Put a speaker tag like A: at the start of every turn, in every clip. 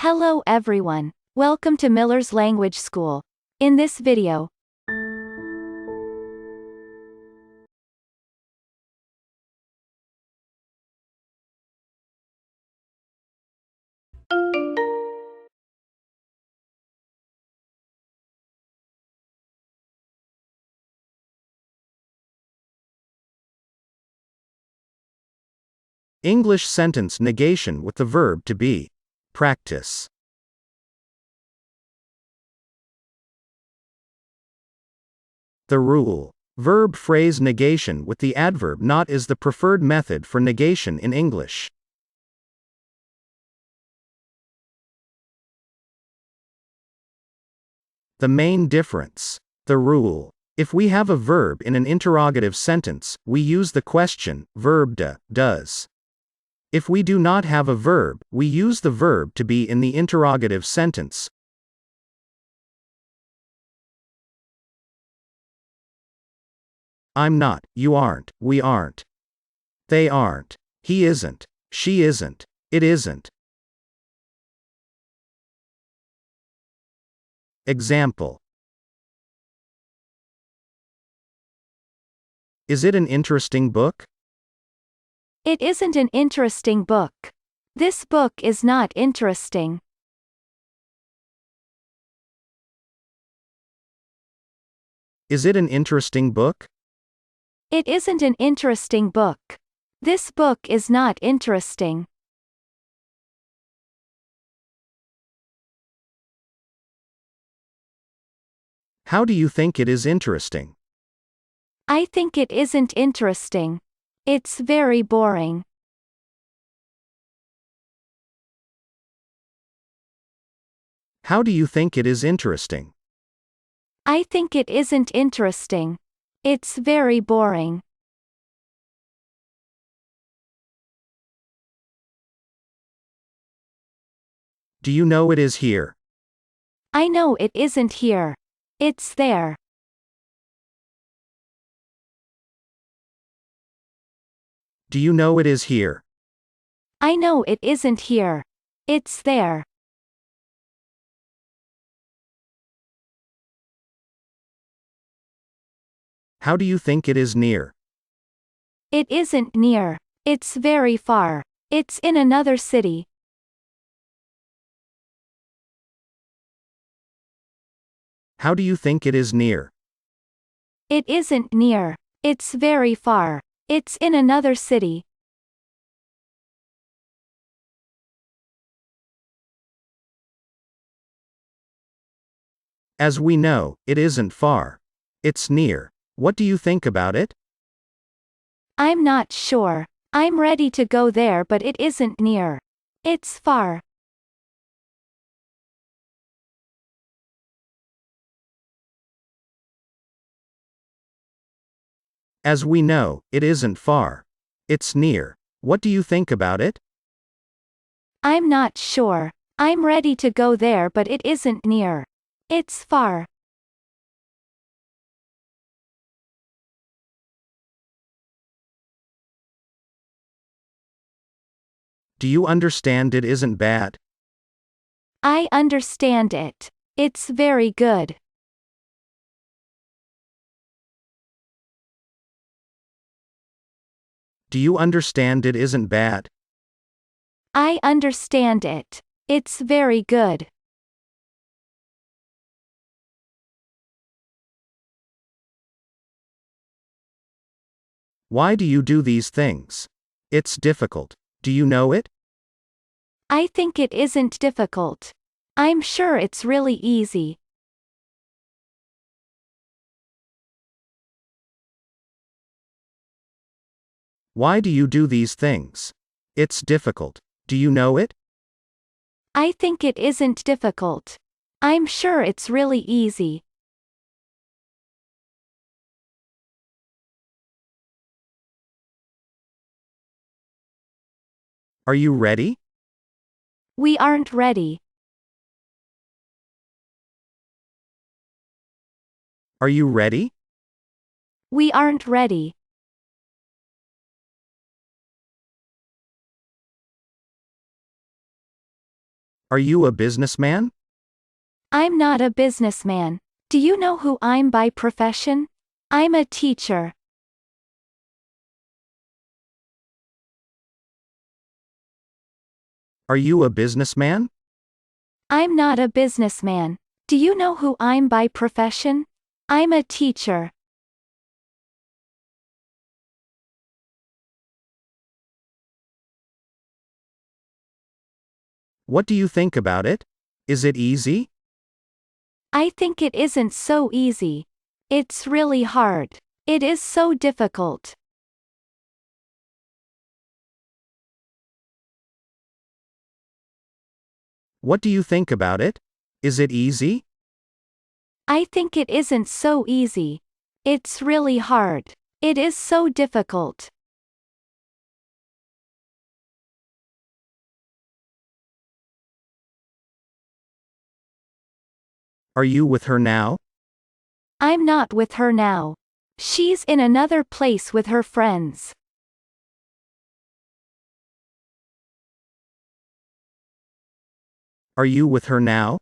A: Hello everyone. Welcome to Miller's Language School. In this video,
B: English sentence negation with the verb to be. Practice. The rule. Verb phrase negation with the adverb not is the preferred method for negation in English. The main difference. The rule. If we have a verb in an interrogative sentence, we use the question, verb to, does. If we do not have a verb, we use the verb to be in the interrogative sentence. I'm not, you aren't, we aren't. They aren't. He isn't. She isn't. It isn't. Example. Is it an interesting book?
A: it isn't an interesting book. This book is not interesting.
B: Is it an interesting book?
A: It isn't an interesting book. This book is not interesting.
B: How do you think it is interesting?
A: I think it isn't interesting. It's very boring.
B: How do you think it is interesting?
A: I think it isn't interesting. It's very boring.
B: Do you know it is here?
A: I know it isn't here. It's there.
B: Do you know it is here?
A: I know it isn't here. It's there.
B: How do you think it is near?
A: It isn't near. It's very far. It's in another city.
B: How do you think it is near?
A: It isn't near. It's very far. It's in another city.
B: As we know, it isn't far. It's near. What do you think about it?
A: I'm not sure. I'm ready to go there, but it isn't near. It's far.
B: As we know, it isn't far. It's near. What do you think about it?
A: I'm not sure. I'm ready to go there, but it isn't near. It's far.
B: Do you understand it isn't bad?
A: I understand it. It's very good.
B: Do you understand it isn't bad?
A: I understand it. It's very good.
B: Why do you do these things? It's difficult. Do you know it?
A: I think it isn't difficult. I'm sure it's really easy.
B: Why do you do these things? It's difficult. Do you know it?
A: I think it isn't difficult. I'm sure it's really easy.
B: Are you ready?
A: We aren't ready.
B: Are you ready?
A: We aren't ready.
B: Are you a businessman?
A: I'm not a businessman. Do you know who I'm by profession? I'm a teacher.
B: Are you a businessman?
A: I'm not a businessman. Do you know who I'm by profession? I'm a teacher.
B: What do you think about it? Is it easy?
A: I think it isn't so easy. It's really hard. It is so difficult.
B: What do you think about it? Is it easy?
A: I think it isn't so easy. It's really hard. It is so difficult.
B: Are you with her now?
A: I'm not with her now. She's in another place with her friends.
B: Are you with her now?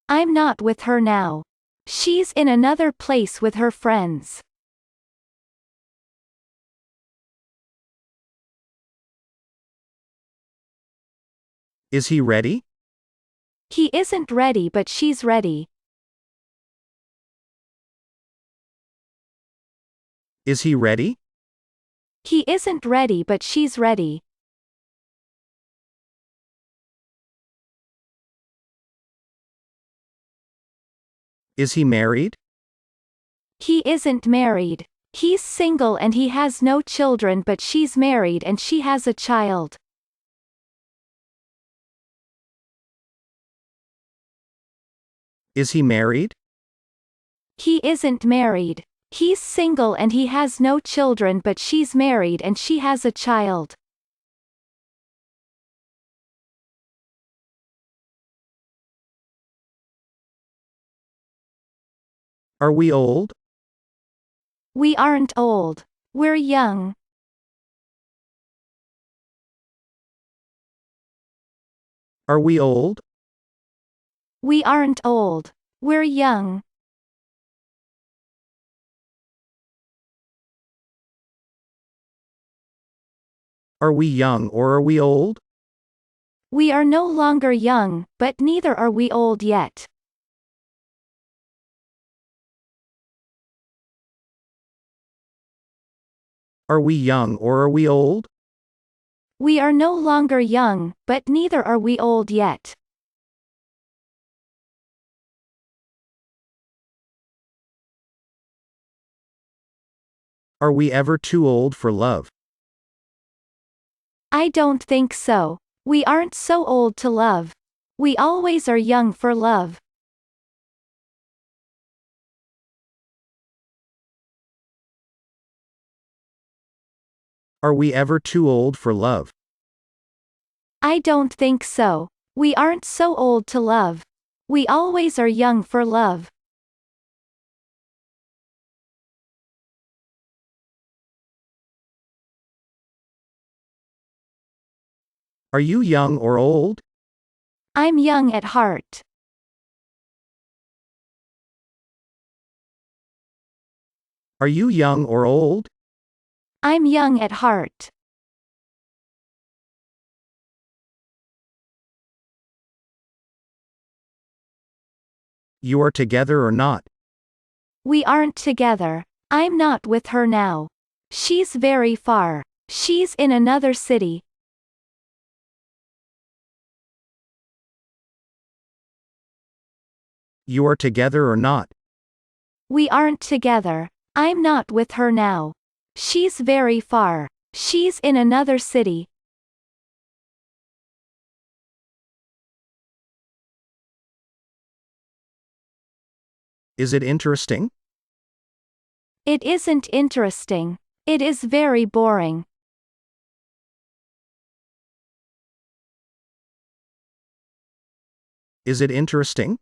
A: I'm not with her now. She's in another place with her friends.
B: Is he ready?
A: He isn't ready, but she's ready.
B: Is he ready?
A: He isn't ready, but she's ready.
B: Is he married?
A: He isn't married. He's single and he has no children, but she's married and she has a child.
B: Is he married?
A: He isn't married. He's single and he has no children, but she's married and she has a child.
B: Are we old?
A: We aren't old. We're young.
B: Are we old?
A: We aren't old. We're young.
B: Are we young or are we old?
A: We are no longer young, but neither are we old yet.
B: Are we young or are we old?
A: We are no longer young, but neither are we old yet.
B: Are we ever too old for love?
A: I don't think so. We aren't so old to love. We always are young for love.
B: Are we ever too old for love?
A: I don't think so. We aren't so old to love. We always are young for love.
B: Are you young or old?
A: I'm young at heart.
B: Are you young or old?
A: I'm young at heart.
B: You are together or not?
A: We aren't together. I'm not with her now. She's very far. She's in another city.
B: You are together or not?
A: We aren't together. I'm not with her now. She's very far. She's in another city.
B: Is it interesting?
A: It isn't interesting. It is very boring.
B: Is it interesting?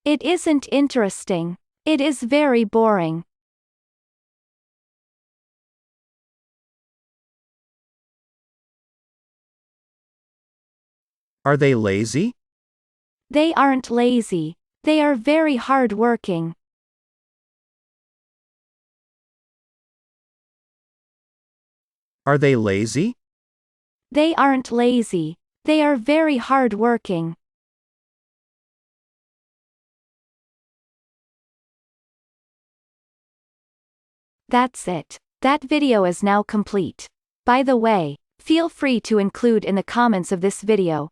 A: It isn't interesting. It is very boring.
B: Are they lazy?
A: They aren't lazy. They are very hard-working.
B: Are they lazy?
A: They aren't lazy. They are very hard-working. That's it. That video is now complete. By the way, feel free to include in the comments of this video.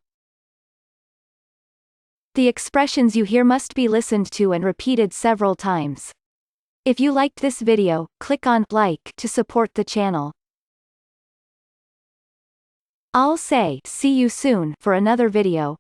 A: The expressions you hear must be listened to and repeated several times. If you liked this video, click on like to support the channel. I'll say see you soon for another video.